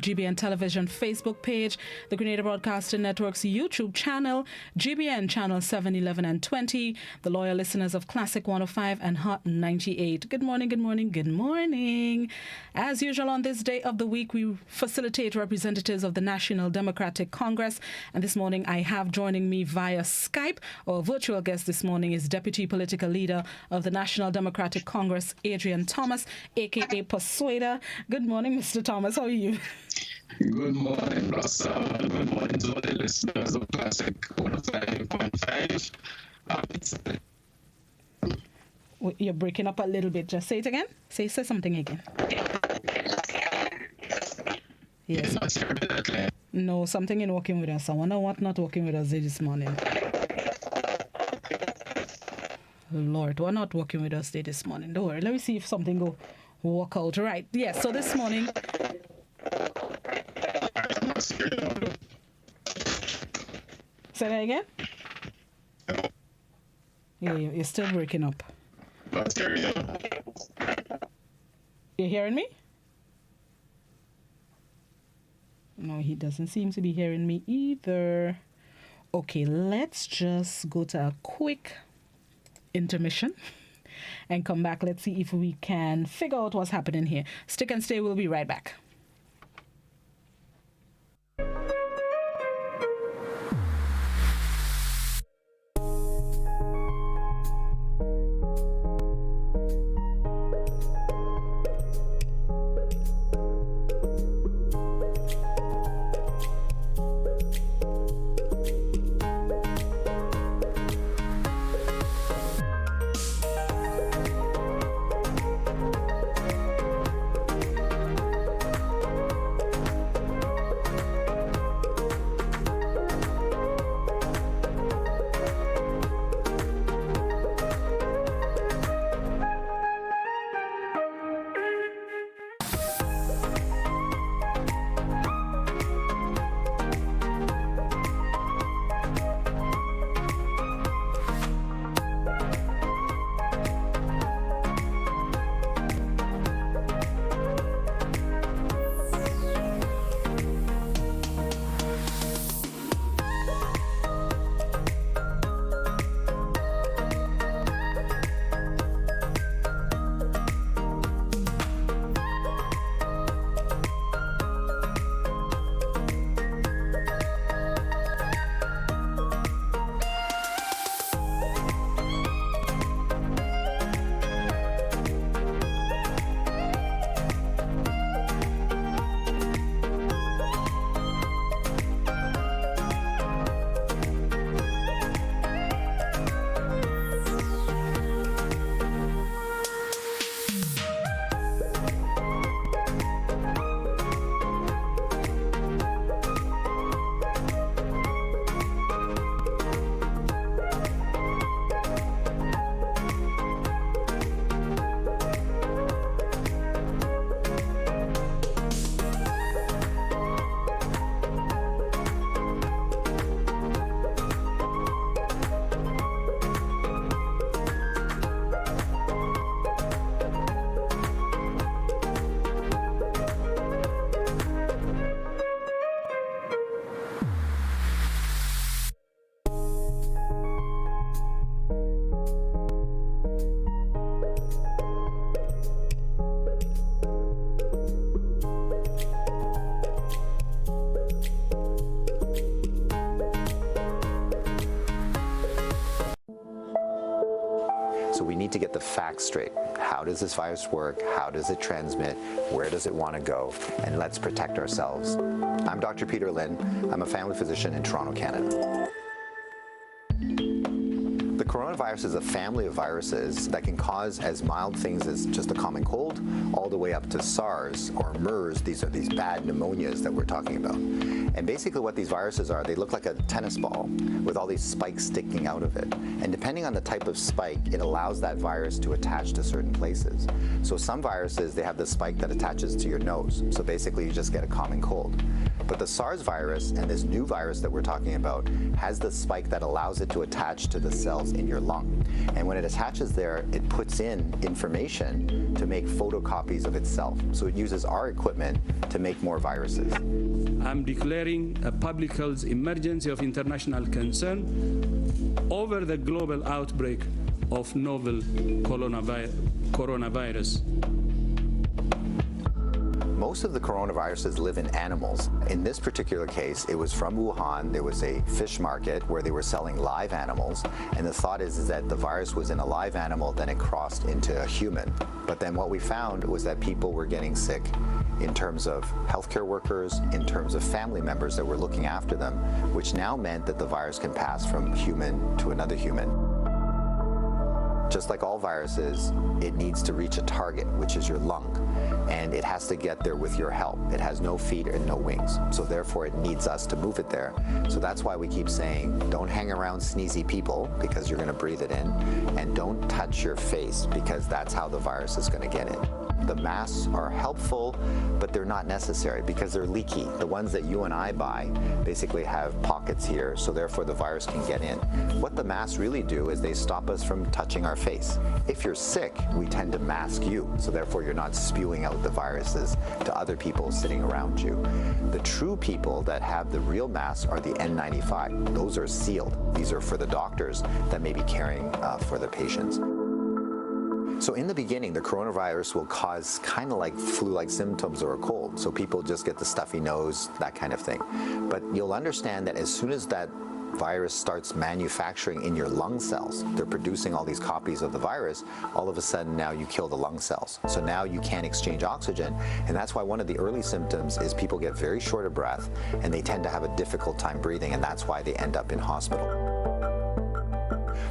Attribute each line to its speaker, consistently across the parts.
Speaker 1: GBN Television Facebook page, the Grenada Broadcasting Network's YouTube channel, GBN Channel 7, 11 and 20, the loyal listeners of Classic 105 and Hot 98. Good morning, good morning, good morning. As usual on this day of the week, we facilitate representatives of the National Democratic Congress. And this morning I have joining me via Skype, our virtual guest this morning is Deputy Political Leader of the National Democratic Congress, Adrian Thomas, a.k.a. Persuader. Good morning, Mr. Thomas. How are you?
Speaker 2: Good morning, Russell. Good morning to all the listeners of Classic 105.5.
Speaker 1: You're breaking up a little bit. Just say it again. Say something again. Yes. No, something ain't working with us. I wonder what not working with us this morning. Lord, we're not working with us this morning. Don't worry. Let me see if something go work out. Right. Yes. So this morning. Say that again? Yeah, you're still breaking up. You're hearing me? No, he doesn't seem to be hearing me either. Okay, let's just go to a quick intermission and come back. Let's see if we can figure out what's happening here. Stick and stay. We'll be right back.
Speaker 3: So we need to get the facts straight. How does this virus work? How does it transmit? Where does it want to go? And let's protect ourselves. I'm Dr. Peter Lynn. I'm a family physician in Toronto, Canada. The coronavirus is a family of viruses that can cause as mild things as just a common cold, all the way up to SARS or MERS. These are these bad pneumonias that we're talking about. And basically what these viruses are, they look like a tennis ball with all these spikes sticking out of it. And depending on the type of spike, it allows that virus to attach to certain places. So some viruses, they have the spike that attaches to your nose. So basically you just get a common cold. But the SARS virus and this new virus that we're talking about has the spike that allows it to attach to the cells in your lung. And when it attaches there, it puts in information to make photocopies of itself. So it uses our equipment to make more viruses.
Speaker 4: I'm declaring a public health emergency of international concern over the global outbreak of novel coronavirus.
Speaker 3: Most of the coronaviruses live in animals. In this particular case, it was from Wuhan. There was a fish market where they were selling live animals. And the thought is that the virus was in a live animal, then it crossed into a human. But then what we found was that people were getting sick in terms of healthcare workers, in terms of family members that were looking after them, which now meant that the virus can pass from human to another human. Just like all viruses, it needs to reach a target, which is your lung. And it has to get there with your help. It has no feet and no wings. So therefore, it needs us to move it there. So that's why we keep saying, don't hang around sneezy people because you're going to breathe it in. And don't touch your face because that's how the virus is going to get in. The masks are helpful, but they're not necessary because they're leaky. The ones that you and I buy basically have pockets here, so therefore the virus can get in. What the masks really do is they stop us from touching our face. If you're sick, we tend to mask you, so therefore you're not spewing out the viruses to other people sitting around you. The true people that have the real masks are the N95. Those are sealed. These are for the doctors that may be caring for the patients. So in the beginning, the coronavirus will cause kind of like flu-like symptoms or a cold. So people just get the stuffy nose, that kind of thing. But you'll understand that as soon as that virus starts manufacturing in your lung cells, they're producing all these copies of the virus, all of a sudden now you kill the lung cells. So now you can't exchange oxygen. And that's why one of the early symptoms is people get very short of breath and they tend to have a difficult time breathing, and that's why they end up in hospital.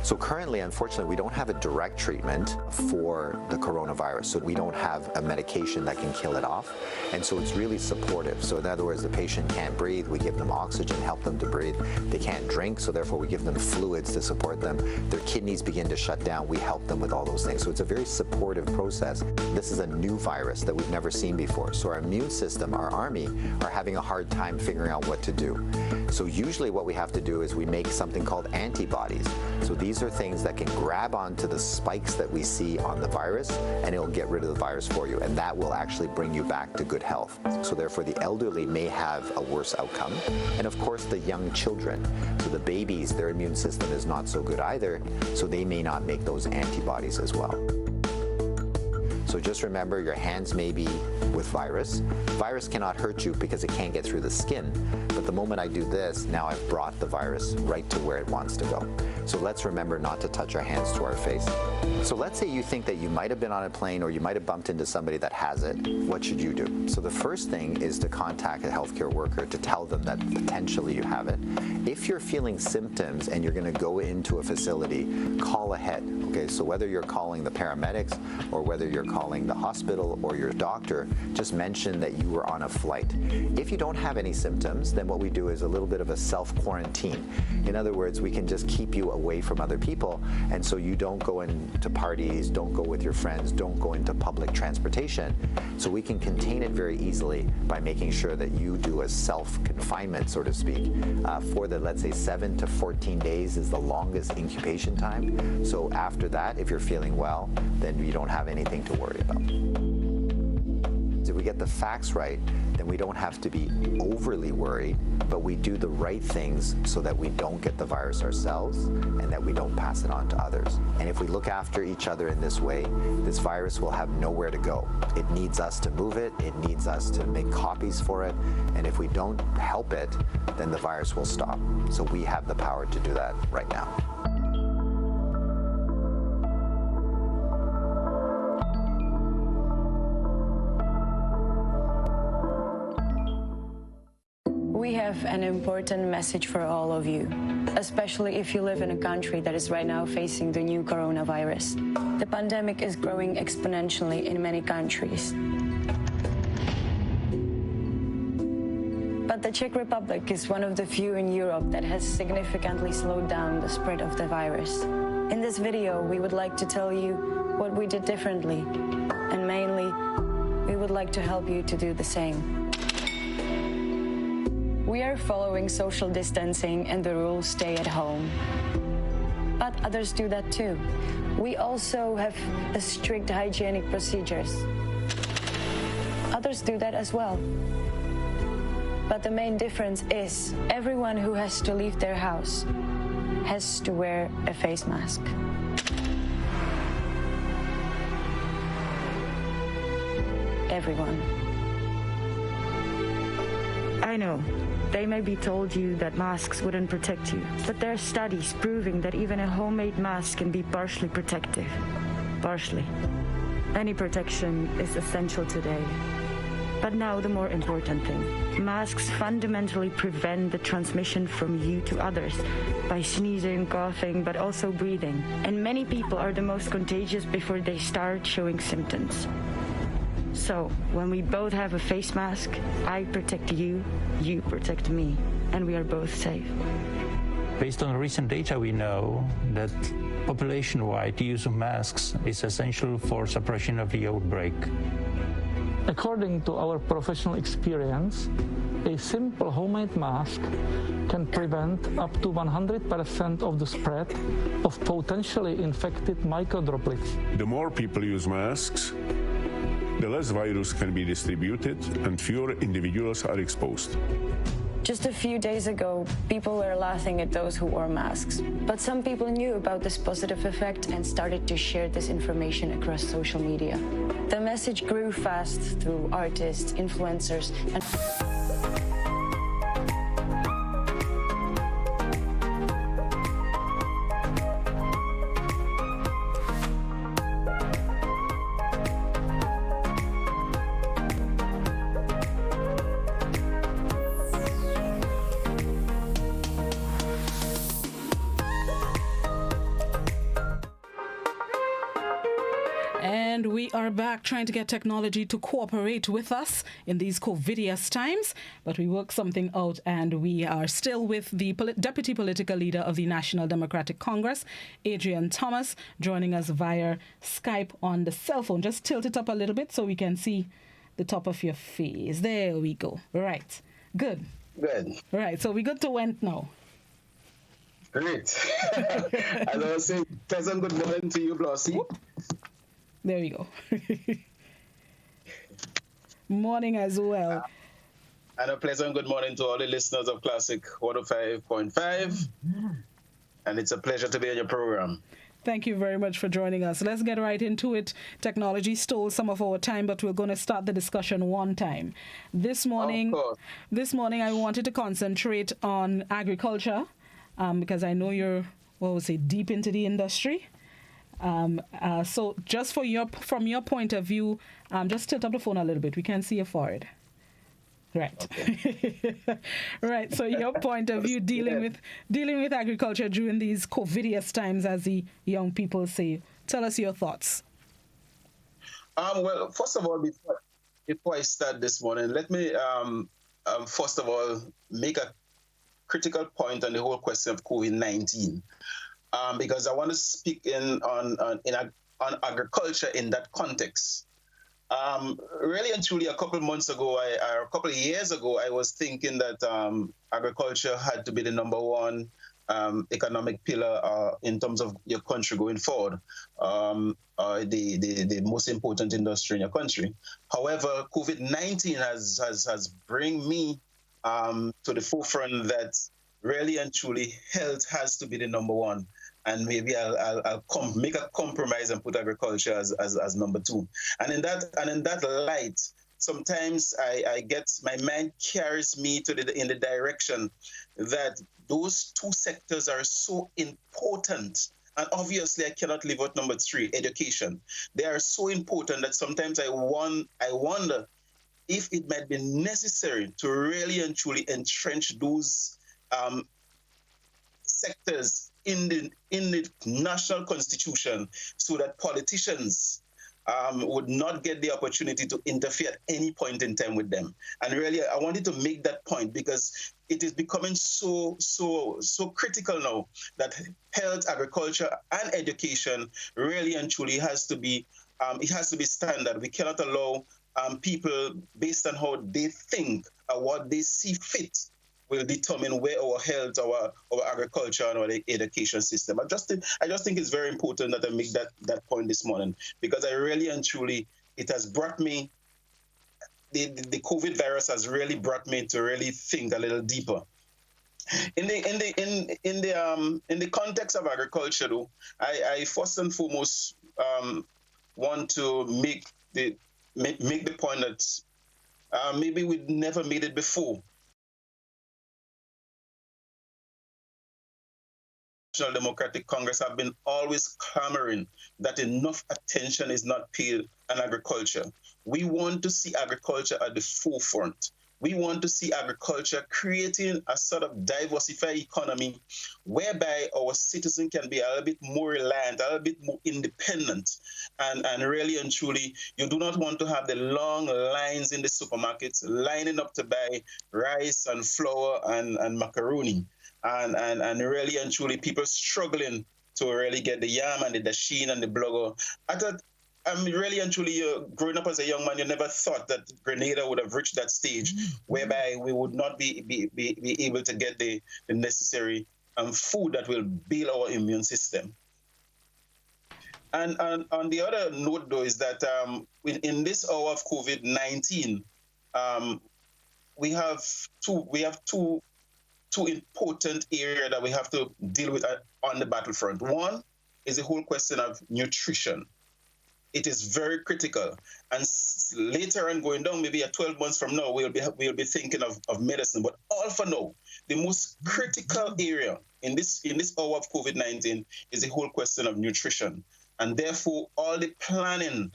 Speaker 3: So currently, unfortunately, we don't have a direct treatment for the coronavirus. So we don't have a medication that can kill it off. And so it's really supportive. So in other words, the patient can't breathe, we give them oxygen, help them to breathe. They can't drink, so therefore we give them fluids to support them. Their kidneys begin to shut down, we help them with all those things. So it's a very supportive process. This is a new virus that we've never seen before. So our immune system, our army, are having a hard time figuring out what to do. So usually what we have to do is we make something called antibodies. So these are things that can grab onto the spikes that we see on the virus, and it'll get rid of the virus for you, and that will actually bring you back to good health. So therefore the elderly may have a worse outcome, and of course the young children. So the babies, their immune system is not so good either, so they may not make those antibodies as well. So just remember, your hands may be with virus. Virus cannot hurt you because it can't get through the skin. But the moment I do this, now I've brought the virus right to where it wants to go. So let's remember not to touch our hands to our face. So let's say you think that you might have been on a plane or you might have bumped into somebody that has it. What should you do? So the first thing is to contact a healthcare worker to tell them that potentially you have it. If you're feeling symptoms and you're going to go into a facility, call ahead. Okay, so whether you're calling the paramedics or whether you're calling the hospital or your doctor, just mention that you were on a flight. If you don't have any symptoms, then what we do is a little bit of a self-quarantine. In other words, we can just keep you away from other people, and so you don't go into parties, don't go with your friends, don't go into public transportation. So we can contain it very easily by making sure that you do a self-confinement, so to speak, for the, let's say, 7 to 14 days is the longest incubation time. So after that, if you're feeling well, then you don't have anything to worry about. If we get the facts right, then we don't have to be overly worried, but we do the right things so that we don't get the virus ourselves and that we don't pass it on to others. And if we look after each other in this way, this virus will have nowhere to go. It needs us to move it, it needs us to make copies for it, and if we don't help it, then the virus will stop. So we have the power to do that right now.
Speaker 5: We have an important message for all of you, especially if you live in a country that is right now facing the new coronavirus. The pandemic is growing exponentially in many countries. But the Czech Republic is one of the few in Europe that has significantly slowed down the spread of the virus. In this video, we would like to tell you what we did differently, and mainly, we would like to help you to do the same. We are following social distancing and the rules stay at home. But others do that too. We also have strict hygienic procedures. Others do that as well. But the main difference is everyone who has to leave their house has to wear a face mask. Everyone.
Speaker 6: I know, they may be told you that masks wouldn't protect you, but there are studies proving that even a homemade mask can be partially protective. Partially. Any protection is essential today. But now the more important thing. Masks fundamentally prevent the transmission from you to others by sneezing, coughing, but also breathing. And many people are the most contagious before they start showing symptoms. So, when we both have a face mask, I protect you, you protect me, and we are both safe.
Speaker 7: Based on recent data, we know that population-wide the use of masks is essential for suppression of the outbreak.
Speaker 8: According to our professional experience, a simple homemade mask can prevent up to 100% of the spread of potentially infected microdroplets.
Speaker 9: The more people use masks, the less virus can be distributed and fewer individuals are exposed.
Speaker 5: Just a few days ago, people were laughing at those who wore masks. But some people knew about this positive effect and started to share this information across social media. The message grew fast through artists, influencers, and
Speaker 1: And we are back trying to get technology to cooperate with us in these COVIDious times, but we worked something out and we are still with the Deputy Political Leader of the National Democratic Congress, Adrian Thomas, joining us via Skype on the cell phone. Just tilt it up a little bit so we can see the top of your face. There we go. Right. Good.
Speaker 10: Good.
Speaker 1: Right. So we're good to went now.
Speaker 10: Great. As I was saying, pleasant good morning to you, Blossy.
Speaker 1: There we go. Morning as well.
Speaker 10: And a pleasant good morning to all the listeners of Classic 105.5. And it's a pleasure to be on your program.
Speaker 1: Thank you very much for joining us. Let's get right into it. Technology stole some of our time, but we're going to start the discussion one time. This morning I wanted to concentrate on agriculture because I know you're, deep into the industry. So just from your point of view, just tilt up the phone a little bit. We can see your forehead. Right. Okay. Right. So your point of view dealing with agriculture during these COVIDious times, as the young people say. Tell us your thoughts.
Speaker 10: Well, first of all, before I start this morning, let me first of all make a critical point on the whole question of COVID-19. Because I want to speak on agriculture in that context. Really and truly, a couple of years ago, I was thinking that agriculture had to be the number one economic pillar in terms of your country going forward, the most important industry in your country. However, COVID-19 has bring me to the forefront that really and truly health has to be the number one. And maybe I'll make a compromise and put agriculture as number two. And in that light, sometimes I get my mind carries me in the direction that those two sectors are so important. And obviously, I cannot leave out number three, education. They are so important that sometimes I wonder if it might be necessary to really and truly entrench those sectors in the national constitution so that politicians would not get the opportunity to interfere at any point in time with them. And really, I wanted to make that point because it is becoming so critical now that health, agriculture, and education really and truly has to be standard. We cannot allow people based on how they think or what they see fit will determine where our health, our agriculture, and our education system. I just think it's very important that I make that point this morning, because I really and truly, it has brought me, the COVID virus has really brought me to really think a little deeper. In the context of agriculture, though, I first and foremost want to make the point that maybe we never made it before. National Democratic Congress have been always clamoring that enough attention is not paid on agriculture. We want to see agriculture at the forefront. We want to see agriculture creating a sort of diversified economy whereby our citizens can be a little bit more reliant, a little bit more independent. And really and truly, you do not want to have the long lines in the supermarkets lining up to buy rice and flour and macaroni. And really and truly, people struggling to really get the yam and the dasheen and the blogger. Really and truly, growing up as a young man, you never thought that Grenada would have reached that stage whereby we would not be able to get the necessary food that will build our immune system. And on the other note, though, is that in this hour of COVID-19, we have two important areas that we have to deal with on the battlefront. One is the whole question of nutrition. It is very critical, and later on going down, maybe 12 months from now, we'll be thinking of medicine. But all for now, the most critical area in this hour of COVID-19 is the whole question of nutrition, and therefore all the planning,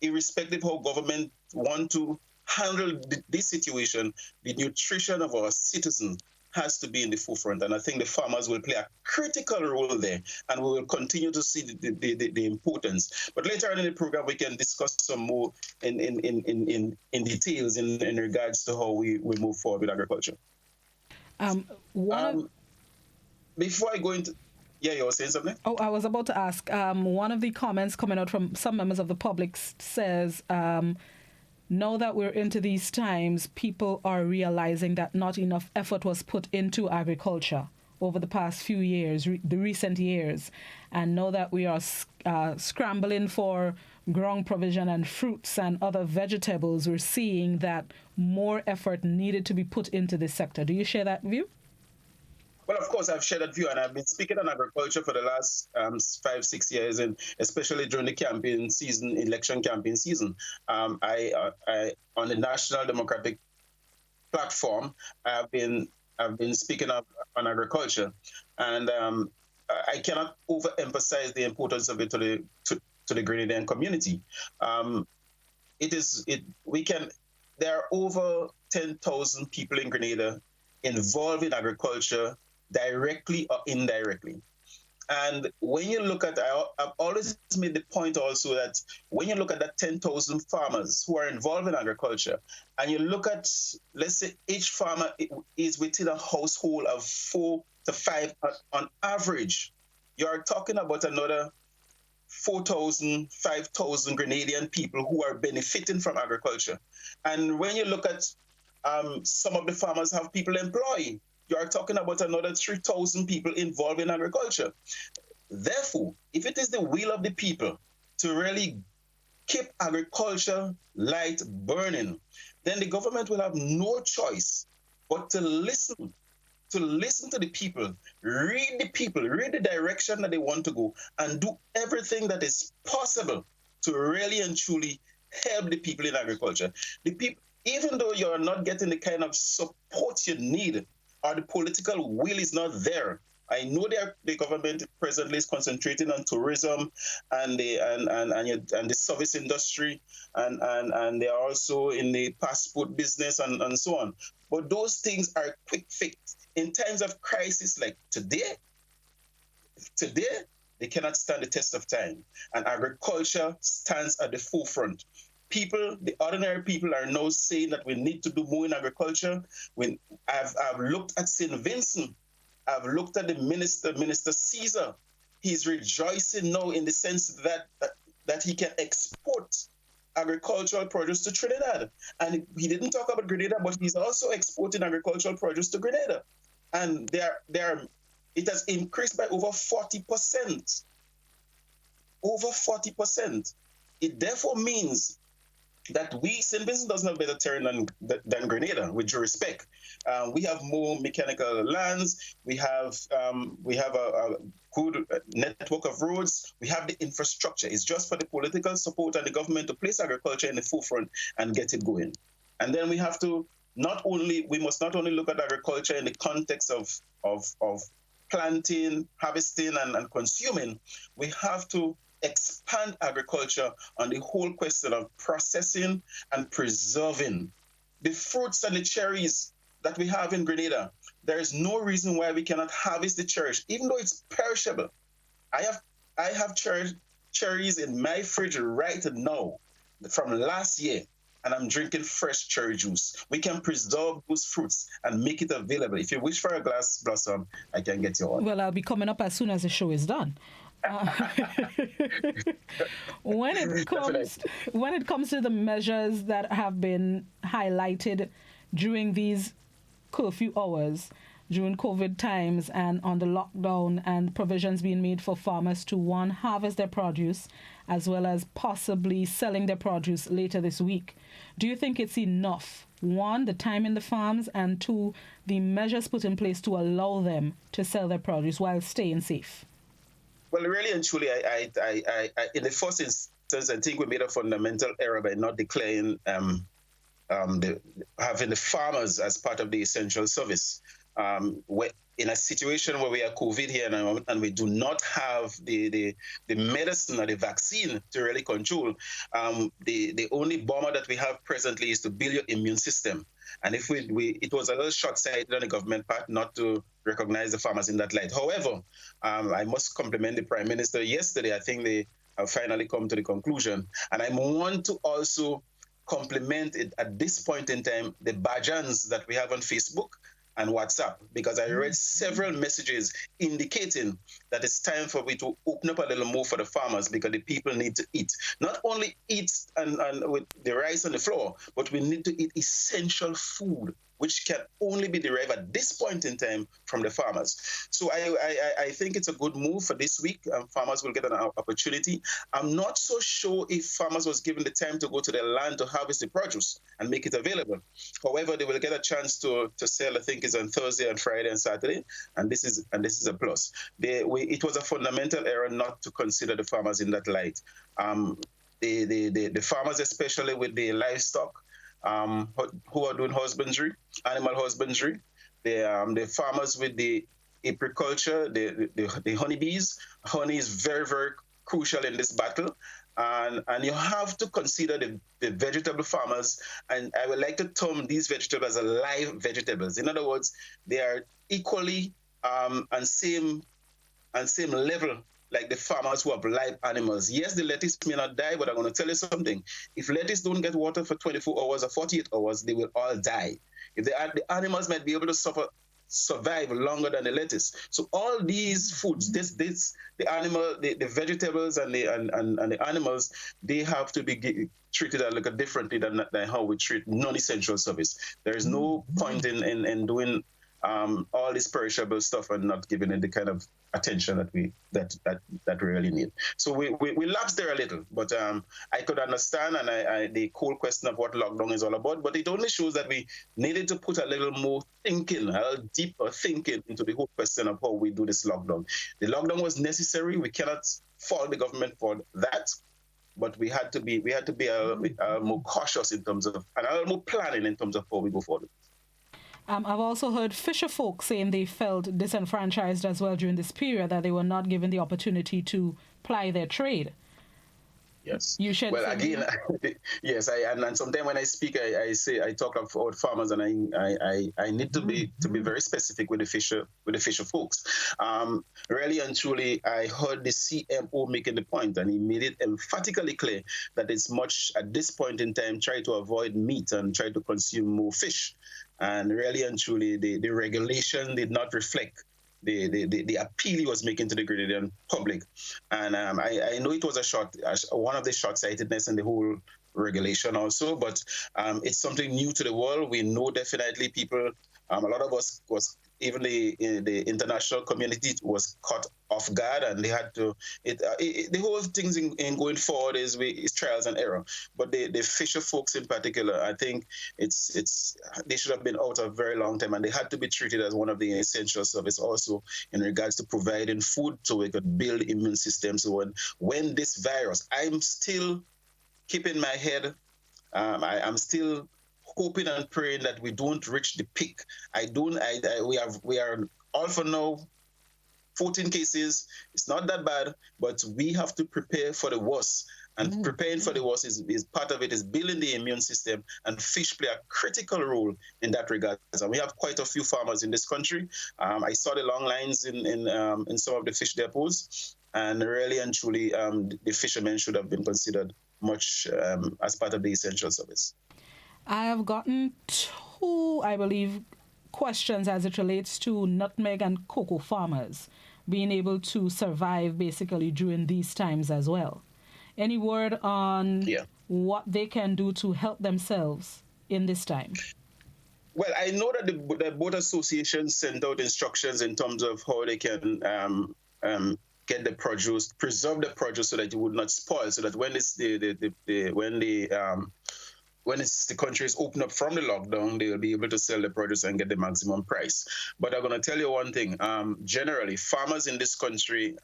Speaker 10: irrespective of how government want to handle this situation, the nutrition of our citizens has to be in the forefront. And I think the farmers will play a critical role there, and we will continue to see the importance. But later on in the program, we can discuss some more in details in regards to how we move forward with agriculture. Before I go into... Yeah, you were saying something?
Speaker 1: Oh, I was about to ask. One of the comments coming out from some members of the public says... now that we're into these times, people are realizing that not enough effort was put into agriculture over the past few years, the recent years. And now that we are scrambling for ground provision and fruits and other vegetables, we're seeing that more effort needed to be put into this sector. Do you share that view?
Speaker 10: Well, of course, I've shared that view, and I've been speaking on agriculture for the last 5-6 years, and especially during the campaign season, election campaign season. I on the National Democratic platform, I've been speaking up on agriculture, and I cannot overemphasize the importance of it to the Grenadian community. There are over 10,000 people in Grenada involved in agriculture, directly or indirectly. And when you look at, I've always made the point also that when you look at that 10,000 farmers who are involved in agriculture, and you look at, let's say each farmer is within a household of 4 to 5 on average, you're talking about another 4,000, 5,000 Grenadian people who are benefiting from agriculture. And when you look at some of the farmers have people employed, you are talking about another 3,000 people involved in agriculture. Therefore, if it is the will of the people to really keep agriculture light burning, then the government will have no choice but to listen to the people, read the direction that they want to go, and do everything that is possible to really and truly help the people in agriculture. The people, even though you're not getting the kind of support you need, or the political will is not there. I know the government presently is concentrating on tourism and the service industry, and they are also in the passport business and so on. But those things are quick fix. In times of crisis like today, they cannot stand the test of time. And agriculture stands at the forefront. People, the ordinary people, are now saying that we need to do more in agriculture. When I've looked at St. Vincent, I've looked at the Minister Caesar. He's rejoicing now in the sense that he can export agricultural produce to Trinidad. And he didn't talk about Grenada, but he's also exporting agricultural produce to Grenada. And it has increased by over 40%. Over 40%. It therefore means that St. Vincent doesn't have better terrain than Grenada, with due respect. We have more mechanical lands. We have a good network of roads. We have the infrastructure. It's just for the political support and the government to place agriculture in the forefront and get it going. And then we must not only look at agriculture in the context of planting, harvesting, and consuming. We have to expand agriculture on the whole question of processing and preserving the fruits and the cherries that we have in Grenada. There is no reason why we cannot harvest the cherries, even though it's perishable. I have cherries in my fridge right now from last year, and I'm drinking fresh cherry juice. We can preserve those fruits and make it available. If you wish for a glass, Blossom, I can get you one.
Speaker 1: Well, I'll be coming up as soon as the show is done. When it comes to the measures that have been highlighted during these curfew hours, during COVID times and on the lockdown, and provisions being made for farmers to, one, harvest their produce as well as possibly selling their produce later this week, do you think it's enough? One, the time in the farms, and two, the measures put in place to allow them to sell their produce while staying safe?
Speaker 10: Well, really and truly, I in the first instance, I think we made a fundamental error by not declaring having the farmers as part of the essential service. In a situation where we are COVID here and we do not have the medicine or the vaccine to really control, the only bomber that we have presently is to build your immune system. And if it was a little short-sighted on the government part not to recognize the farmers in that light. However, I must compliment the Prime Minister yesterday. I think they have finally come to the conclusion. And I want to also compliment it at this point in time, the Bajans that we have on Facebook and WhatsApp, because I read several messages indicating that it's time for we to open up a little more for the farmers, because the people need to eat. Not only eat and with the rice on the floor, but we need to eat essential food, which can only be derived at this point in time from the farmers. So I think it's a good move for this week. Farmers will get an opportunity. I'm not so sure if farmers was given the time to go to their land to harvest the produce and make it available. However, they will get a chance to sell. I think it's on Thursday and Friday and Saturday, and this is a plus. It was a fundamental error not to consider the farmers in that light. The farmers, especially with the livestock, who are doing animal husbandry, the farmers with the apiculture, the honeybees. Honey is very, very crucial in this battle. And you have to consider the vegetable farmers, and I would like to term these vegetables as live vegetables. In other words, they are equally and same level like the farmers who have live animals. Yes, the lettuce may not die, but I'm going to tell you something. If lettuce don't get water for 24 hours or 48 hours, they will all die. If the animals might be able to survive longer than the lettuce. So all these foods, the vegetables and the animals, they have to be treated a little differently than how we treat non-essential service. There is no point in doing all this perishable stuff and not giving it the kind of attention that we really need. So we lapsed there a little, but I could understand, and the whole question of what lockdown is all about, but it only shows that we needed to put a little more thinking, a little deeper thinking into the whole question of how we do this lockdown. The lockdown was necessary. We cannot fault the government for that, but we had to be a little more cautious in terms of, and a little more planning in terms of how we go forward.
Speaker 1: I've also heard fisher folk saying they felt disenfranchised as well during this period, that they were not given the opportunity to ply their trade.
Speaker 10: Yes.
Speaker 1: You should.
Speaker 10: Well, again, yes. And sometimes when I speak, I talk about farmers, and I need to be very specific with the fisher folks. Really and truly, I heard the CMO making the point, and he made it emphatically clear that it's much at this point in time try to avoid meat and try to consume more fish. And really and truly, the regulation did not reflect the appeal he was making to the Grenadian public. And I know it was one of the short-sightedness in the whole regulation also, but it's something new to the world. We know definitely people, a lot of us was, even the international community was caught off guard, and they had to, the whole things in going forward is trials and error. But the fisher folks in particular, I think they should have been out a very long time, and they had to be treated as one of the essential service also in regards to providing food so we could build immune systems. So when this virus, I'm still keeping my head, I'm still hoping and praying that we don't reach the peak. We are all for now 14 cases. It's not that bad, but we have to prepare for the worst. And preparing for the worst is part of it, is building the immune system, and fish play a critical role in that regard. And we have quite a few farmers in this country. I saw the long lines in some of the fish depots, and really and truly, the fishermen should have been considered much as part of the essential service.
Speaker 1: I have gotten 2, I believe, questions as it relates to nutmeg and cocoa farmers being able to survive basically during these times as well. Any word on what they can do to help themselves in this time?
Speaker 10: Well, I know that the both associations sent out instructions in terms of how they can get the produce, preserve the produce so that it would not spoil, so that when the country is open up from the lockdown, they will be able to sell the produce and get the maximum price. But I'm going to tell you one thing. Generally, farmers in this country,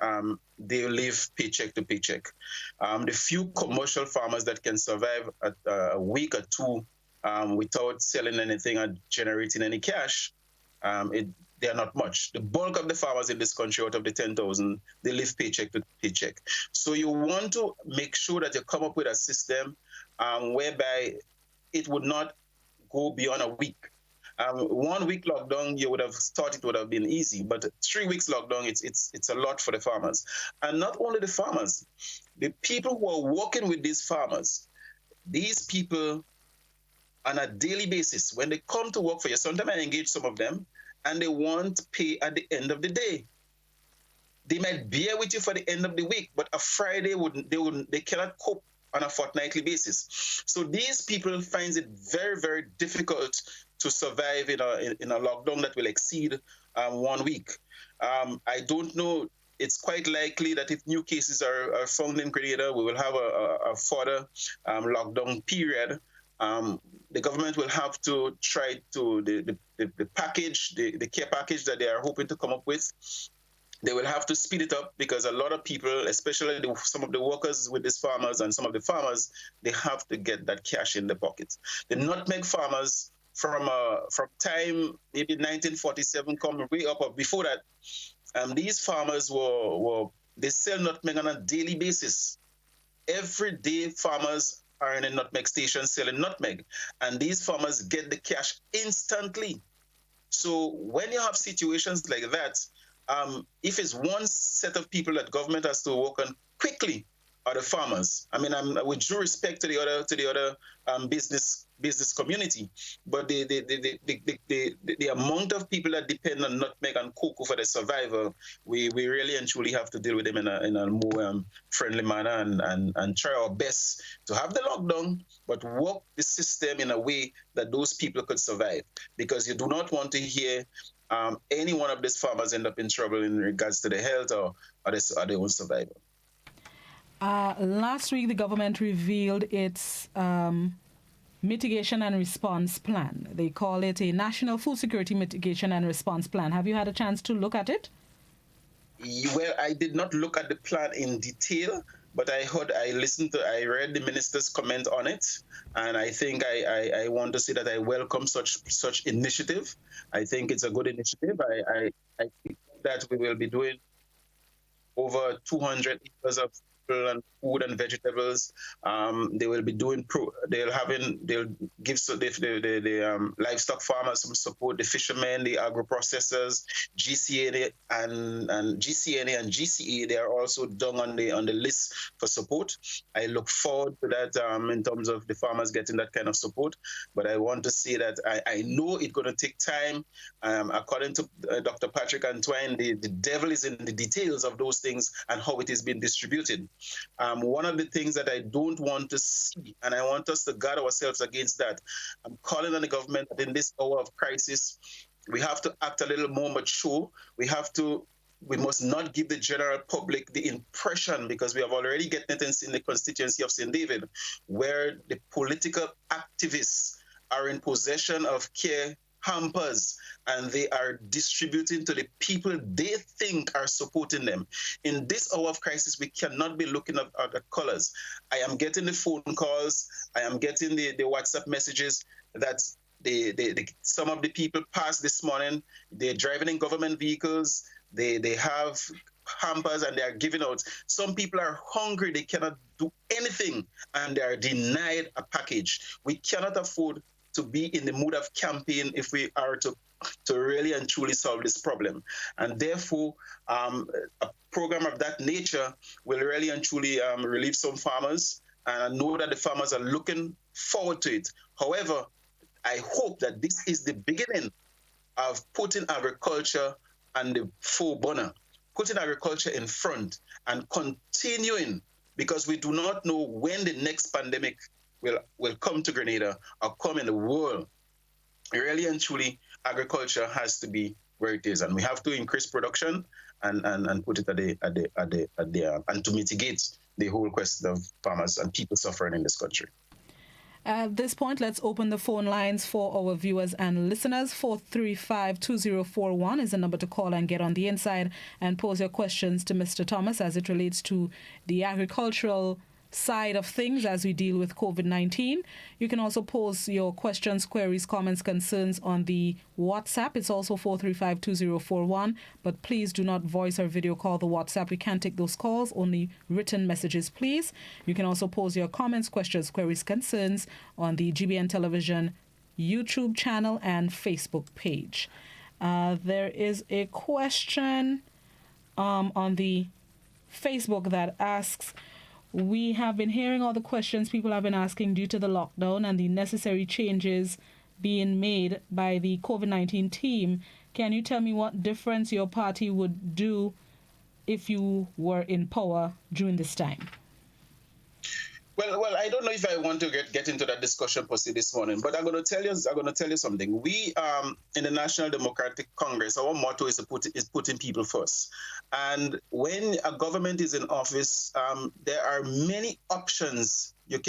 Speaker 10: they live paycheck to paycheck. The few commercial farmers that can survive a week or two without selling anything or generating any cash, they are not much. The bulk of the farmers in this country, out of the 10,000, they live paycheck to paycheck. So you want to make sure that you come up with a system whereby it would not go beyond a week. 1 week lockdown, you would have thought it would have been easy, but 3 weeks lockdown, it's a lot for the farmers. And not only the farmers, the people who are working with these farmers, these people on a daily basis, when they come to work for you, sometimes I engage some of them, and they want pay at the end of the day. They might bear with you for the end of the week, but a Friday they cannot cope on a fortnightly basis. So these people find it very, very difficult to survive in a lockdown that will exceed 1 week. I don't know. It's quite likely that if new cases are found in Grenada, we will have a further lockdown period. The government will have to try to the package, the care package that they are hoping to come up with. They will have to speed it up because a lot of people, especially some of the workers with these farmers and some of the farmers, they have to get that cash in their pockets. The nutmeg farmers from time maybe 1947 come way up, or before that, these farmers they sell nutmeg on a daily basis. Every day, farmers are in a nutmeg station selling nutmeg, and these farmers get the cash instantly. So when you have situations like that, if it's one set of people that government has to work on quickly, are the farmers. I mean, with due respect to the other business community, but the amount of people that depend on nutmeg and cocoa for their survival, we really and truly have to deal with them in a more friendly manner and try our best to have the lockdown, but work the system in a way that those people could survive, because you do not want to hear any one of these farmers end up in trouble in regards to their health or their own survival.
Speaker 1: Last week, the government revealed its mitigation and response plan. They call it a National Food Security Mitigation and Response Plan. Have you had a chance to look at it?
Speaker 10: Well, I did not look at the plan in detail, but I read the minister's comment on it, and I think I want to say that I welcome such initiative. I think it's a good initiative. I think that we will be doing over 200 acres of and food and vegetables. They will be doing they'll give the livestock farmers some support, the fishermen, the agro processors, GCNA and GCE. They are also down on the list for support. I look forward to that in terms of the farmers getting that kind of support. But I want to say that I know it's going to take time. According to Dr. Patrick Antoine, the devil is in the details of those things and how it is being distributed. One of the things that I don't want to see, and I want us to guard ourselves against that, I'm calling on the government that in this hour of crisis, we have to act a little more mature. We must not give the general public the impression, because we have already gotten it in the constituency of St. David, where the political activists are in possession of care hampers and they are distributing to the people they think are supporting them. In this hour of crisis, we cannot be looking at colors. I am getting the phone calls, I am getting the WhatsApp messages that some of the people passed this morning, they're driving in government vehicles, they have hampers and they are giving out. Some people are hungry, they cannot do anything, and they are denied a package. We cannot afford to be in the mood of campaign if we are to really and truly solve this problem. And therefore, a program of that nature will really and truly relieve some farmers, and I know that the farmers are looking forward to it. However, I hope that this is the beginning of putting agriculture and the forerunner, putting agriculture in front and continuing, because we do not know when the next pandemic will come to Grenada or come in the world. Really and truly, agriculture has to be where it is, and we have to increase production and put it and to mitigate the whole question of farmers and people suffering in this country.
Speaker 1: At this point, let's open the phone lines for our viewers and listeners. 435-2041 is the number to call and get on the inside and pose your questions to Mr. Thomas as it relates to the agricultural side of things as we deal with COVID-19. You can also pose your questions, queries, comments, concerns on the WhatsApp. It's also 435-2041, but please do not voice or video call the WhatsApp. We can't take those calls, only written messages, please. You can also pose your comments, questions, queries, concerns on the GBN Television YouTube channel and Facebook page. There is a question on the Facebook that asks, we have been hearing all the questions people have been asking due to the lockdown and the necessary changes being made by the COVID-19 team. Can you tell me what difference your party would do if you were in power during this time?
Speaker 10: Well, I don't know if I want to get into that discussion per se this morning, but I'm going to tell you something. We in the National Democratic Congress, our motto is putting people first. And when a government is in office, there are many options you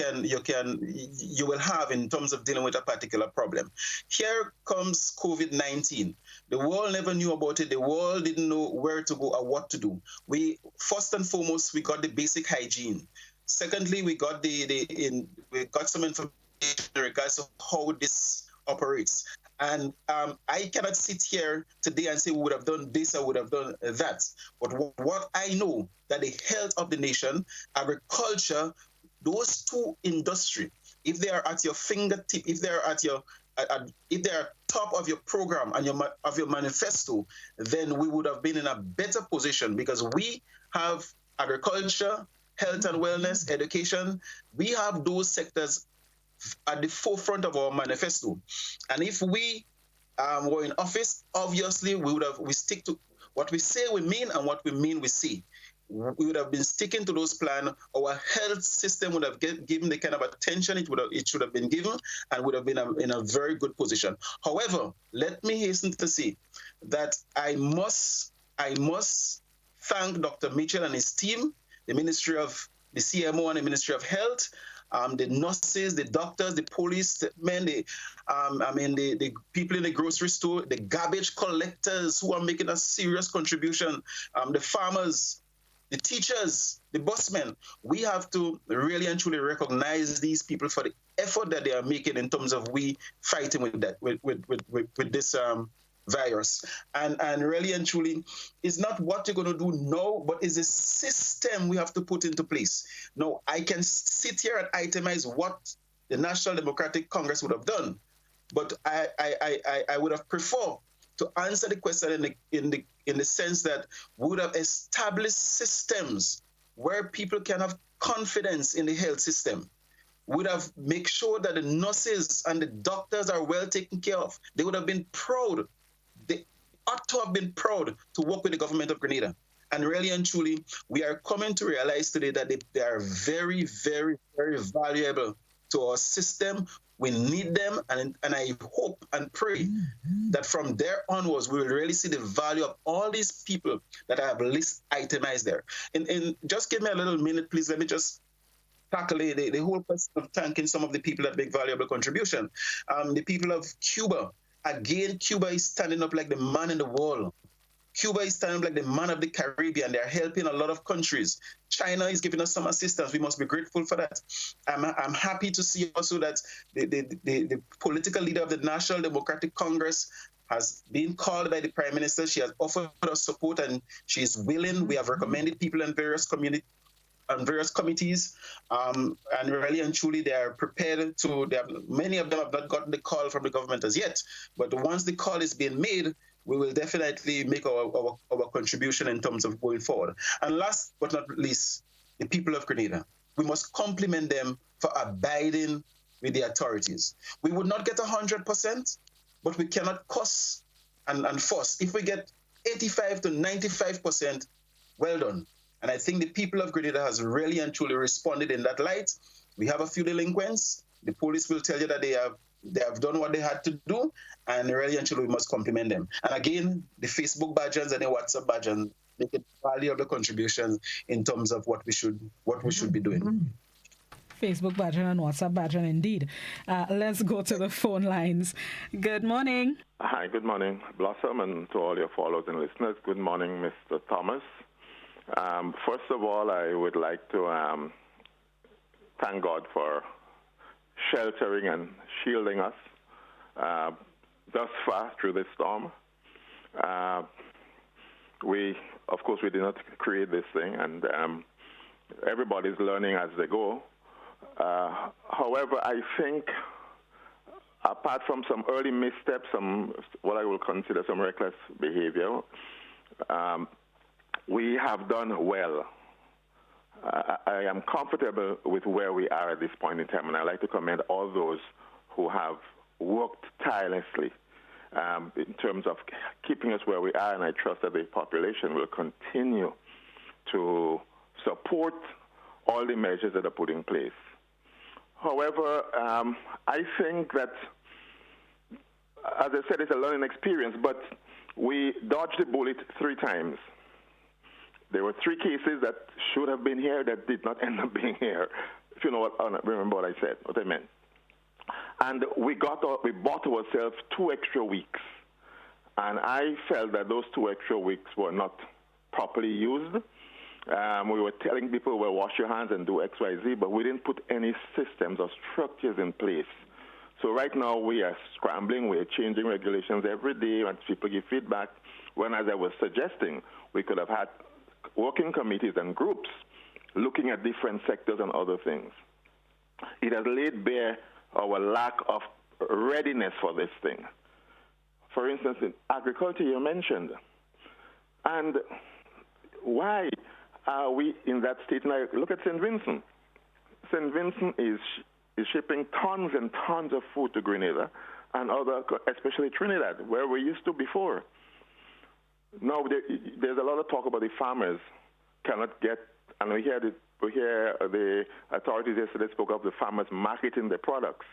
Speaker 10: will have in terms of dealing with a particular problem. Here comes COVID-19. The world never knew about it. The world didn't know where to go or what to do. First and foremost, we got the basic hygiene. Secondly, we got some information in regards to how this operates. And I cannot sit here today and say we would have done this or would have done that. But what I know, that the health of the nation, agriculture, those two industries, if they are at your fingertip, if they are top of your program and of your manifesto, then we would have been in a better position, because we have agriculture, health and wellness, education. We have those sectors at the forefront of our manifesto. And if we were in office, obviously we stick to what we say we mean and what we mean we see. We would have been sticking to those plans. Our health system would have given the kind of attention it should have been given, and would have been in a very good position. However, let me hasten to say that I must thank Dr. Mitchell and his team, the CMO and the Ministry of Health, the nurses, the doctors, the policemen, the people in the grocery store, the garbage collectors who are making a serious contribution, the farmers, the teachers, the busmen. We have to really and truly recognize these people for the effort that they are making in terms of we fighting with this virus. And really and truly, it's not what you're going to do now, but it's a system we have to put into place. Now, I can sit here and itemize what the National Democratic Congress would have done, but I would have preferred to answer the question in the sense that we would have established systems where people can have confidence in the health system. Would have make sure that the nurses and the doctors are well taken care of. They would have been proud. They ought to have been proud to work with the government of Grenada. And really and truly, we are coming to realize today that they are very, very, very valuable to our system. We need them, and I hope and pray that from there onwards, we will really see the value of all these people that I have list itemized there. And just give me a little minute, please. Let me just tackle the whole question of thanking some of the people that make valuable contribution. The people of Cuba. Again, Cuba is standing up like the man in the wall. Cuba is standing up like the man of the Caribbean. They're helping a lot of countries. China is giving us some assistance. We must be grateful for that. I'm happy to see also that the political leader of the National Democratic Congress has been called by the Prime Minister. She has offered us support, and she is willing. We have recommended people in various communities and various committees, and really and truly they are prepared to, many of them have not gotten the call from the government as yet, but once the call is being made, we will definitely make our contribution in terms of going forward. And last but not least, the people of Grenada. We must compliment them for abiding with the authorities. We would not get 100%, but we cannot cuss and force. If we get 85 to 95%, well done. And I think the people of Grenada has really and truly responded in that light. We have a few delinquents. The police will tell you that they have done what they had to do, and really and truly we must compliment them. And again, the Facebook badges and the WhatsApp badges make it valuable contributions in terms of what we should be doing.
Speaker 1: Facebook badge and WhatsApp badge, indeed. Let's go to the phone lines. Good morning.
Speaker 11: Hi, good morning, Blossom, and to all your followers and listeners. Good morning, Mr. Thomas. First of all, I would like to thank God for sheltering and shielding us thus far through this storm. Of course, we did not create this thing, and everybody's learning as they go. However, I think apart from some early missteps, some what I will consider some reckless behavior, we have done well. I am comfortable with where we are at this point in time, and I'd like to commend all those who have worked tirelessly in terms of keeping us where we are, and I trust that the population will continue to support all the measures that are put in place. However, I think that, as I said, it's a learning experience, but we dodged the bullet 3 times. There were 3 cases that should have been here that did not end up being here, if you know what, remember what I said, what I meant. And we bought ourselves 2 extra weeks. And I felt that those 2 extra weeks were not properly used. We were telling people, well, wash your hands and do X, Y, Z, but we didn't put any systems or structures in place. So right now we are scrambling. We are changing regulations every day and people give feedback. When, as I was suggesting, we could have had working committees and groups looking at different sectors and other things. It has laid bare our lack of readiness for this thing. For instance, in agriculture you mentioned. And why are we in that state? Now, look at St. Vincent. St. Vincent is shipping tons and tons of food to Grenada and other, especially Trinidad, where we used to before. Now, there's a lot of talk about the farmers cannot get, and we hear the authorities yesterday spoke of the farmers marketing their products.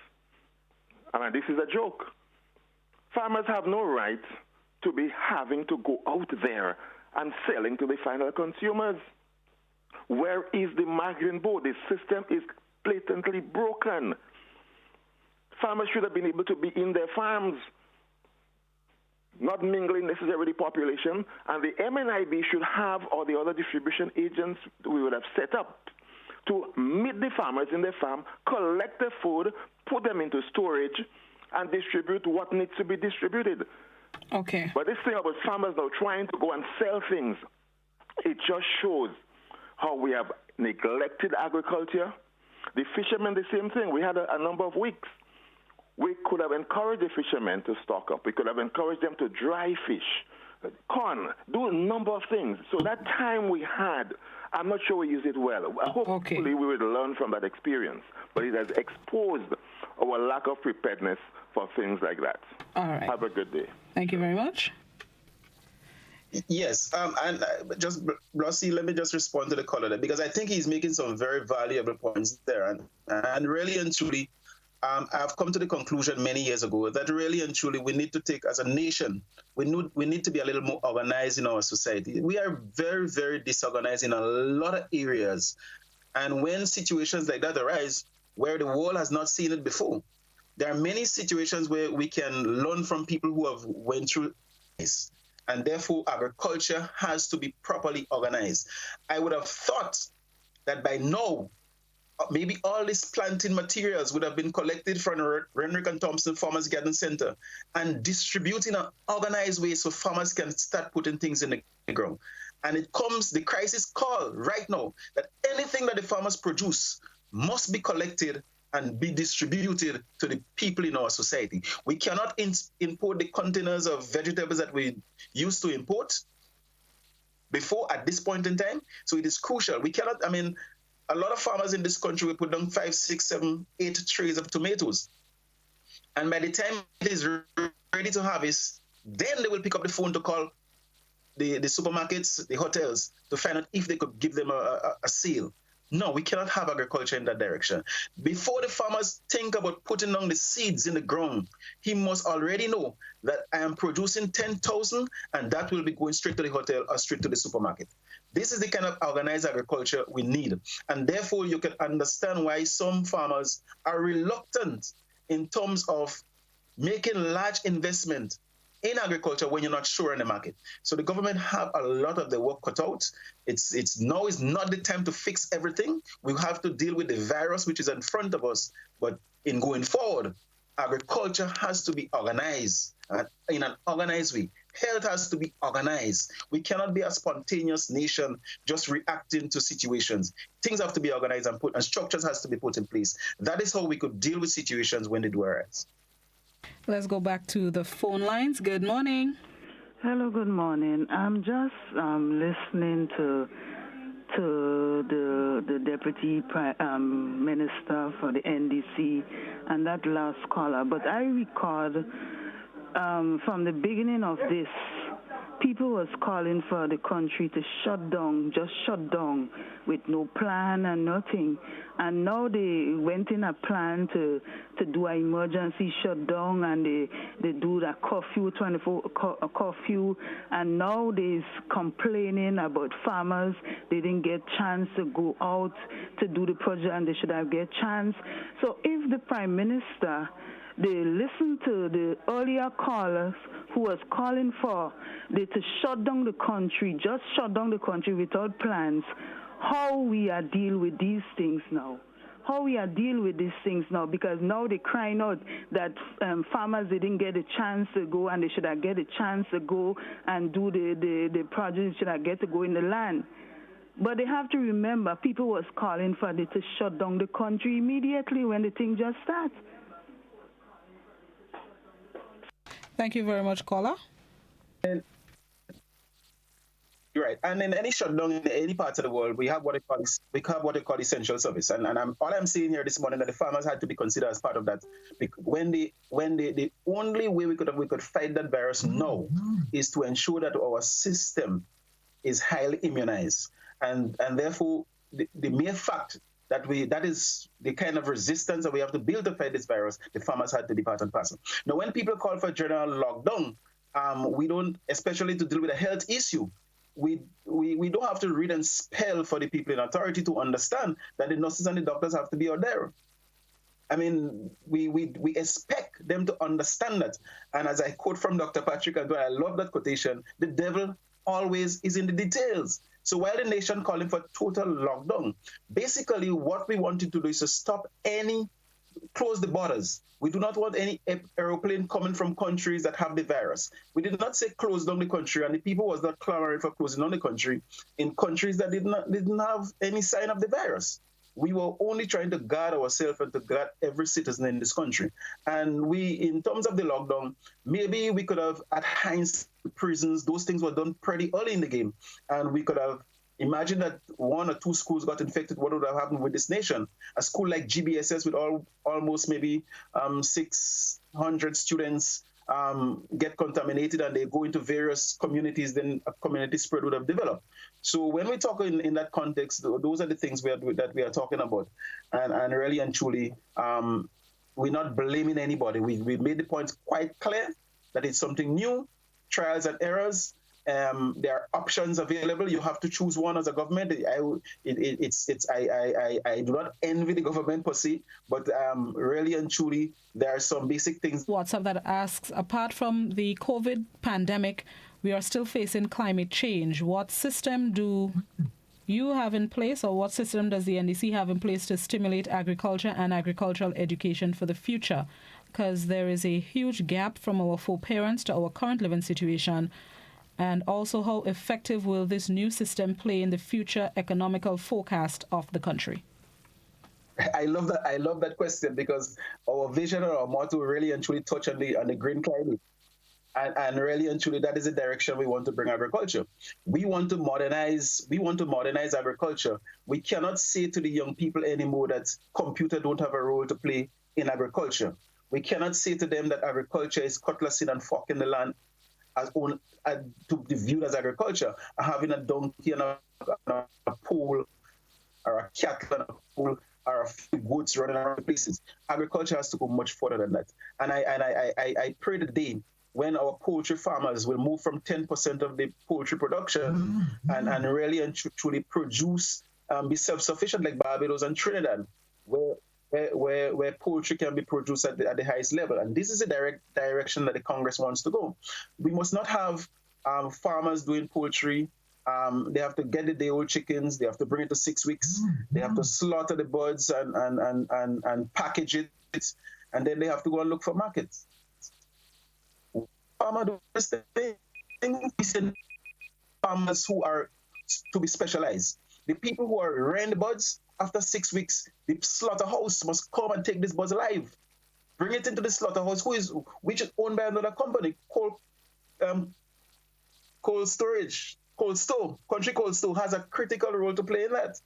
Speaker 11: I mean, this is a joke. Farmers have no right to be having to go out there and selling to the final consumers. Where is the marketing board? The system is blatantly broken. Farmers should have been able to be in their farms, not mingling necessarily the population, and the MNIB should have, or the other distribution agents we would have set up to meet the farmers in their farm, collect the food, put them into storage, and distribute what needs to be distributed.
Speaker 1: Okay.
Speaker 11: But this thing about farmers now trying to go and sell things, it just shows how we have neglected agriculture. The fishermen, the same thing. We had a number of weeks. We could have encouraged the fishermen to stock up. We could have encouraged them to dry fish, corn, do a number of things. So that time we had, I'm not sure we used it well. Hopefully we would learn from that experience. But it has exposed our lack of preparedness for things like that.
Speaker 1: All right.
Speaker 11: Have a good day.
Speaker 1: Thank you very much.
Speaker 10: Yes, and just Blossy, let me just respond to the caller there, because I think he's making some very valuable points there, and really and truly, I've come to the conclusion many years ago that really and truly we need to take, as a nation, we need to be a little more organized in our society. We are very, very disorganized in a lot of areas, and when situations like that arise, where the world has not seen it before, there are many situations where we can learn from people who have went through this. And therefore, agriculture has to be properly organized. I would have thought that by now, maybe all these planting materials would have been collected from Renwick and Thompson Farmers Garden Center and distributed in an organized way so farmers can start putting things in the ground. And the crisis call right now that anything that the farmers produce must be collected and be distributed to the people in our society. We cannot import the containers of vegetables that we used to import before at this point in time. So it is crucial. We cannot, a lot of farmers in this country will put down 5, 6, 7, 8 trays of tomatoes. And by the time it is ready to harvest, then they will pick up the phone to call the supermarkets, the hotels, to find out if they could give them a sale. No, we cannot have agriculture in that direction. Before the farmers think about putting down the seeds in the ground, he must already know that I am producing 10,000 and that will be going straight to the hotel or straight to the supermarket. This is the kind of organized agriculture we need. And therefore, you can understand why some farmers are reluctant in terms of making large investment in agriculture when you're not sure in the market. So the government have a lot of the work cut out. Now is not the time to fix everything. We have to deal with the virus which is in front of us. But in going forward, agriculture has to be organized in an organized way. Health has to be organized. We cannot be a spontaneous nation just reacting to situations. Things have to be organized and structures has to be put in place. That is how we could deal with situations when they do arise.
Speaker 1: Let's go back to the phone lines. Good morning.
Speaker 12: Hello, good morning. I'm just listening to the Deputy Minister for the NDC and that last caller. But I record from the beginning of this, people was calling for the country to shut down with no plan and nothing. And now they went in a plan to do an emergency shutdown, and they do that curfew, 24 curfew. And now they're complaining about farmers. They didn't get chance to go out to do the project, and they should have get chance. So if the Prime Minister, they listen to the earlier callers who was calling for they to shut down the country, just shut down the country without plans, how we are deal with these things now. How we are deal with these things now, because now they're crying out that farmers didn't get a chance to go, and they should have get a chance to go and do the projects, should have get to go in the land. But they have to remember, people was calling for they to shut down the country immediately when the thing just starts.
Speaker 1: Thank you very much, caller.
Speaker 10: You're right. And in any shutdown in any part of the world, we have what they call essential service. And all I'm saying here this morning that the farmers had to be considered as part of that. When the only way we could fight that virus now is to ensure that our system is highly immunized, and therefore the mere fact that is the kind of resistance that we have to build to fight this virus, the farmers had to be part and parcel. Now, when people call for general lockdown, we don't, especially to deal with a health issue, we don't have to read and spell for the people in authority to understand that the nurses and the doctors have to be out there. We expect them to understand that. And as I quote from Dr. Patrick Adwa, I love that quotation, the devil always is in the details. So while the nation calling for total lockdown, basically what we wanted to do is to close the borders. We do not want any aeroplane coming from countries that have the virus. We did not say close down the country, and the people was not clamoring for closing down the country in countries that didn't have any sign of the virus. We were only trying to guard ourselves and to guard every citizen in this country. And in terms of the lockdown, maybe we could have, at Heinz prisons, those things were done pretty early in the game. And we could have imagined that 1 or 2 schools got infected, what would have happened with this nation? A school like GBSS with almost maybe 600 students get contaminated and they go into various communities, then a community spread would have developed. So when we talk in that context, those are the things that we are talking about. And really and truly, we're not blaming anybody. We made the point quite clear that it's something new, trials and errors. There are options available. You have to choose one as a government. I do not envy the government per se, but really and truly, there are some basic things.
Speaker 1: WhatsApp that asks, apart from the COVID pandemic, we are still facing climate change. What system do you have in place, or what system does the NDC have in place to stimulate agriculture and agricultural education for the future? Because there is a huge gap from our foreparents to our current living situation. And also, how effective will this new system play in the future economical forecast of the country?
Speaker 10: I love that question, because our vision or our motto really and truly touch on the green climate. And really and truly, that is the direction we want to bring agriculture. We want to modernize agriculture. We cannot say to the young people anymore that computer don't have a role to play in agriculture. We cannot say to them that agriculture is cutlass in and fork in the land to be viewed as agriculture. Having a donkey and a pole, or a cattle and a pole, or a few goats running around places. Agriculture has to go much further than that. And I pray the day when our poultry farmers will move from 10% of the poultry production and really and truly produce, be self-sufficient like Barbados and Trinidad, where poultry can be produced at the highest level. And this is the direct direction that the Congress wants to go. We must not have farmers doing poultry. They have to get the day-old chickens. They have to bring it to 6 weeks. They have to slaughter the birds and package it. And then they have to go and look for markets. Farmers do this thing. Farmers who are to be specialized. The people who are rearing the birds, after 6 weeks, the slaughterhouse must come and take this bird alive. Bring it into the slaughterhouse, which is owned by another company, Cold Storage, Cold Store. Country Cold Store has a critical role to play in that.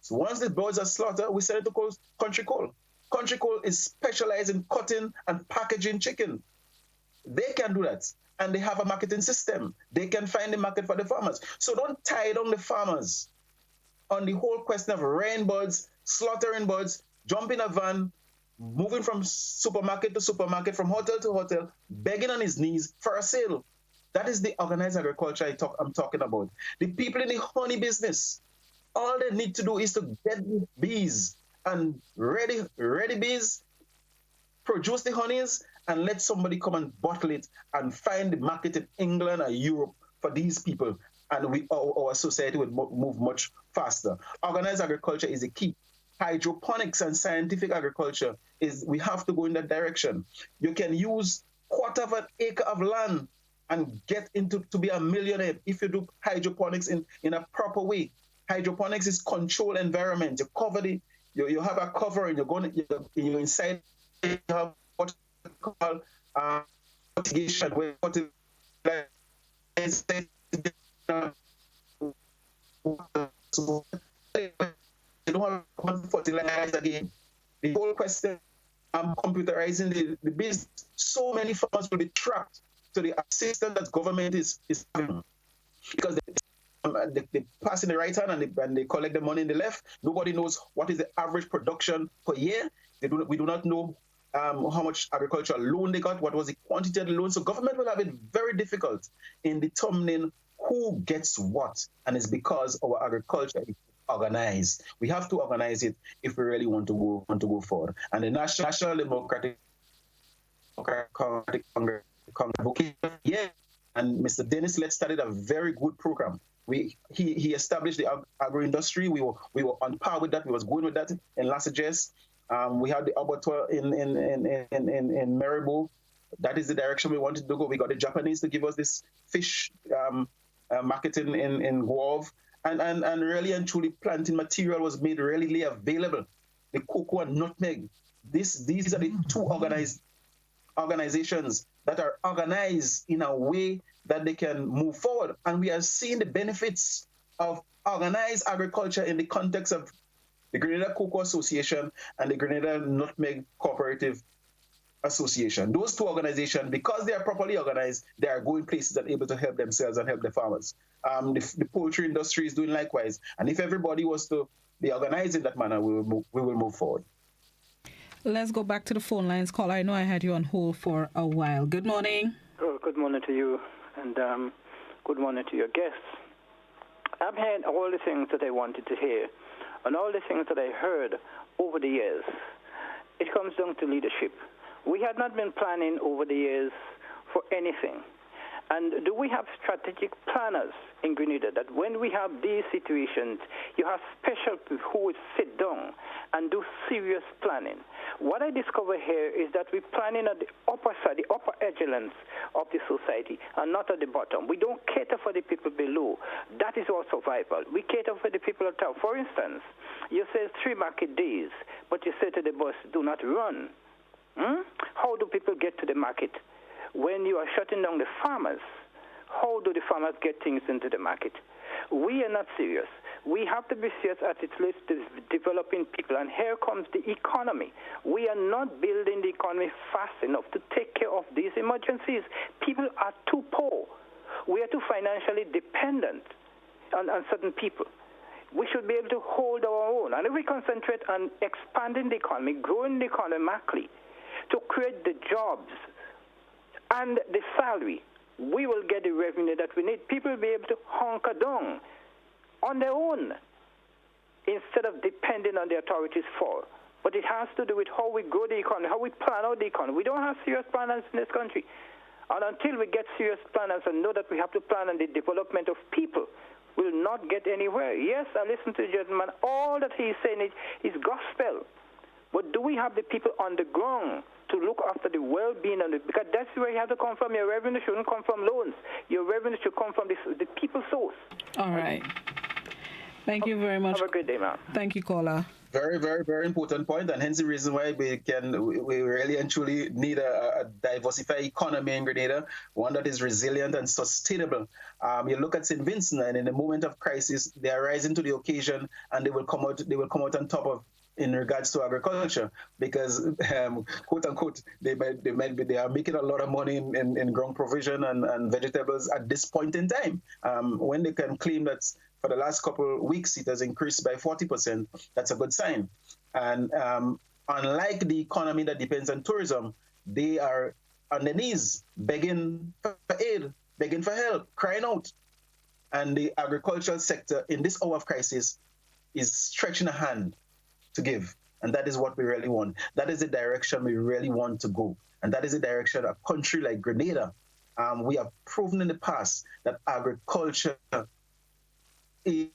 Speaker 10: Once the birds are slaughtered, we send it to Country Cold. Country Cold is specialized in cutting and packaging chicken. They can do that. And they have a marketing system. They can find the market for the farmers. So don't tie down the farmers on the whole question of rearing birds, slaughtering birds, jump in a van, moving from supermarket to supermarket, from hotel to hotel, begging on his knees for a sale. That is the organized agriculture I'm talking about. The people in the honey business, all they need to do is to get bees and ready bees, produce the honeys, and let somebody come and bottle it and find the market in England or Europe for these people. And our society would move much faster. Organized agriculture is the key. Hydroponics and scientific agriculture we have to go in that direction. You can use 1/4 of an acre of land and get to be a millionaire if you do hydroponics in a proper way. Hydroponics is controlled environment. You cover you have a cover and you're inside. You have what we call mitigation, where you don't have fertilizer again. The whole question, computerizing the business. So many farmers will be trapped to the assistance that government is having, because they pass in the right hand and they collect the money in the left. Nobody knows what is the average production per year. We do not know how much agricultural loan they got, what was the quantity of the loan. So government will have it very difficult in determining who gets what, and it's because our agriculture is organized. We have to organize it if we really want to go forward. And the National Democratic Congress, yeah, and Mr. Dennis Lett started a very good program. He established the agro-industry. We were on par with that. We was going with that in Lasajes. We had the abattoir in Maribo. That is the direction we wanted to go. We got the Japanese to give us this fish marketing in Guave. And really and truly planting material was made readily available. The cocoa and nutmeg. These are the two organizations that are organized in a way that they can move forward. And we are seeing the benefits of organized agriculture in the context of the Grenada Cocoa Association and the Grenada Nutmeg Cooperative Association. Those two organizations, because they are properly organized, they are going places and able to help themselves and help the farmers. The poultry industry is doing likewise. And if everybody was to be organized in that manner, we will move forward.
Speaker 1: Let's go back to the phone lines. Caller, I know I had you on hold for a while. Good morning.
Speaker 13: Oh, good morning to you, and good morning to your guests. I've heard all the things that I wanted to hear, and all the things that I heard over the years. It comes down to leadership. We had not been planning over the years for anything. And do we have strategic planners in Grenada that when we have these situations, you have special people who would sit down and do serious planning? What I discover here is that we're planning at the upper side, the upper echelons of the society, and not at the bottom. We don't cater for the people below. That is our survival. We cater for the people at top. For instance, you say 3 market days, but you say to the boss, do not run. How do people get to the market? When you are shutting down the farmers, how do the farmers get things into the market? We are not serious. We have to be serious as it relates to developing people. And here comes the economy. We are not building the economy fast enough to take care of these emergencies. People are too poor. We are too financially dependent on certain people. We should be able to hold our own. And if we concentrate on expanding the economy, growing the economy economically, to create the jobs and the salary, we will get the revenue that we need. People will be able to hunker down on their own instead of depending on the authorities for. But it has to do with how we grow the economy, how we plan out the economy. We don't have serious planners in this country. And until we get serious planners and know that we have to plan on the development of people, we'll not get anywhere. Yes, I listen to the gentleman. All that he's saying is gospel. But do we have the people on the ground to look after the well-being of it? Because that's where you have to come from. Your revenue shouldn't come from loans. Your revenue should come from the people's source.
Speaker 1: All right. Thank you very much.
Speaker 13: Have a good day, ma'am.
Speaker 1: Thank you, caller.
Speaker 10: Very, very, very important point, and hence the reason why we really and truly need a diversified economy in Grenada, one that is resilient and sustainable. You look at St. Vincent, and in the moment of crisis, they are rising to the occasion, and they will come out on top of in regards to agriculture, because quote unquote they are making a lot of money in ground provision and vegetables at this point in time. When they can claim that for the last couple of weeks it has increased by 40%, that's a good sign. And unlike the economy that depends on tourism, they are on their knees begging for aid, begging for help, crying out. And the agricultural sector in this hour of crisis is stretching a hand to give. And that is what we really want. That is the direction we really want to go. And that is the direction a country like Grenada, we have proven in the past that agriculture is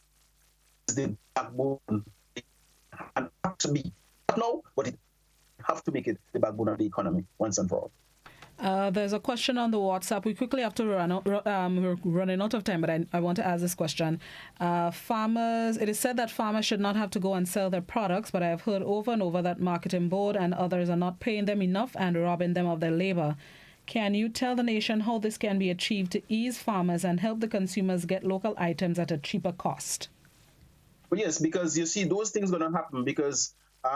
Speaker 10: the backbone. And have to be, no, but it have to make it the backbone of the economy once and for all.
Speaker 1: There's a question on the WhatsApp. We quickly have to run out. We're running out of time, but I want to ask this question. Farmers, it is said that farmers should not have to go and sell their products, but I have heard over and over that marketing board and others are not paying them enough and robbing them of their labor. Can you tell the nation how this can be achieved to ease farmers and help the consumers get local items at a cheaper cost?
Speaker 10: Well, yes, because you see, those things are going to happen because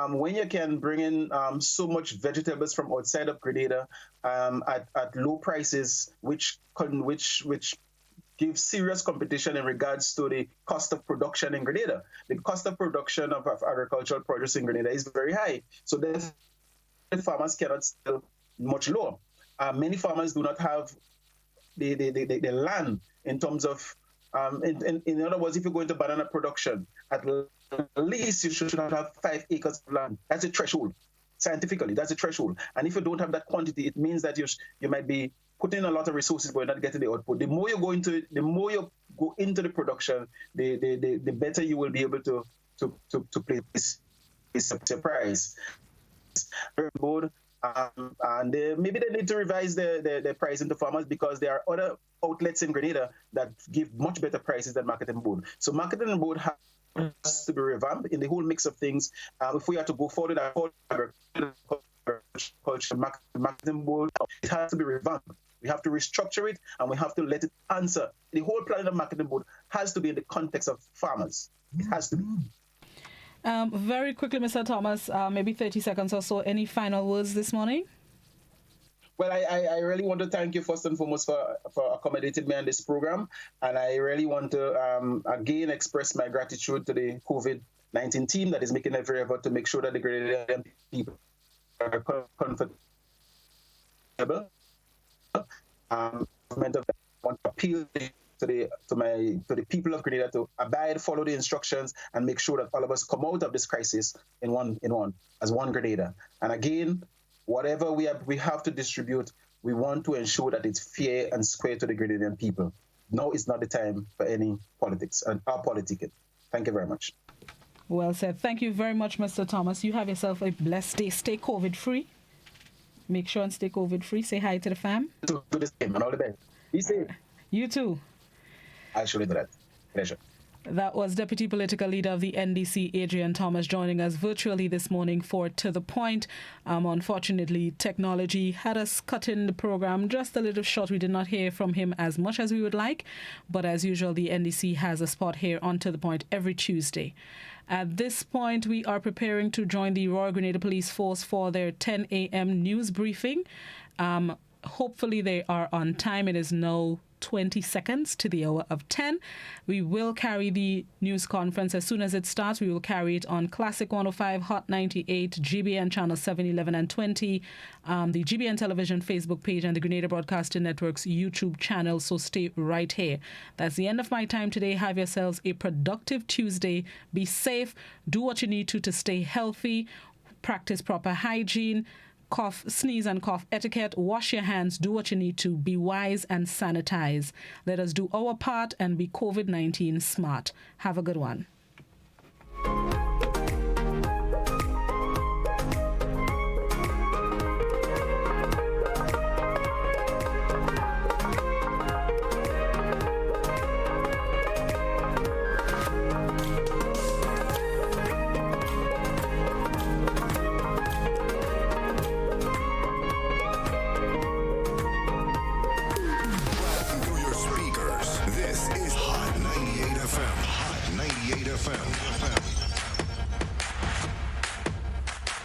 Speaker 10: when you can bring in so much vegetables from outside of Grenada at low prices, which gives serious competition in regards to the cost of production in Grenada. The cost of production of agricultural produce in Grenada is very high. So the farmers cannot sell much lower. Many farmers do not have the land in terms of, in other words, if you're going to banana production, at least you should have 5 acres of land. That's a threshold. Scientifically, that's a threshold. And if you don't have that quantity, it means that you might be putting in a lot of resources but you're not getting the output. The more you go into the production, the better you will be able to place a price. And maybe they need to revise their pricing to farmers because there are other outlets in Grenada that give much better prices than Marketing Board. So Marketing Board has to be revamped in the whole mix of things. If we are to go forward, Marketing Board, it has to be revamped. We have to restructure it and we have to let it answer. The whole plan of Marketing Board has to be in the context of farmers. It has to be.
Speaker 1: Very quickly, Mr. Thomas, maybe 30 seconds or so. Any final words this morning?
Speaker 10: Well, I really want to thank you first and foremost for accommodating me on this program. And I really want to, again, express my gratitude to the COVID-19 team that is making every effort to make sure that the Grenadian people are comfortable. I want to appeal to the people of Grenada to abide, follow the instructions, and make sure that all of us come out of this crisis as one Grenada. And again, whatever we have to distribute, we want to ensure that it's fair and square to the Grenadian people. Now is not the time for any politics and politicking. Thank you very much.
Speaker 1: Well said. Thank you very much, Mr. Thomas. You have yourself a blessed day. Stay COVID-free. Make sure and stay COVID-free. Say hi to the fam.
Speaker 10: To the same and all the best. Be safe.
Speaker 1: You too.
Speaker 10: I'll surely do that. Pleasure.
Speaker 1: That was Deputy Political Leader of the NDC, Adrian Thomas, joining us virtually this morning for To The Point. Unfortunately, technology had us cut in the program just a little short. We did not hear from him as much as we would like. But as usual, the NDC has a spot here on To The Point every Tuesday. At this point, we are preparing to join the Royal Grenada Police Force for their 10 a.m. news briefing. Hopefully they are on time. It is now 20 seconds to the hour of 10. We will carry the news conference as soon as it starts. We will carry it on Classic 105, Hot 98, GBN channel 7, 11 and 20, the GBN television Facebook page and the Grenada Broadcasting Network's YouTube channel. So stay right here. That's the end of my time today. Have yourselves a productive Tuesday. Be safe. Do what you need to stay healthy. Practice proper hygiene. Cough, sneeze and cough etiquette, wash your hands, do what you need to, be wise and sanitize. Let us do our part and be COVID-19 smart. Have a good one.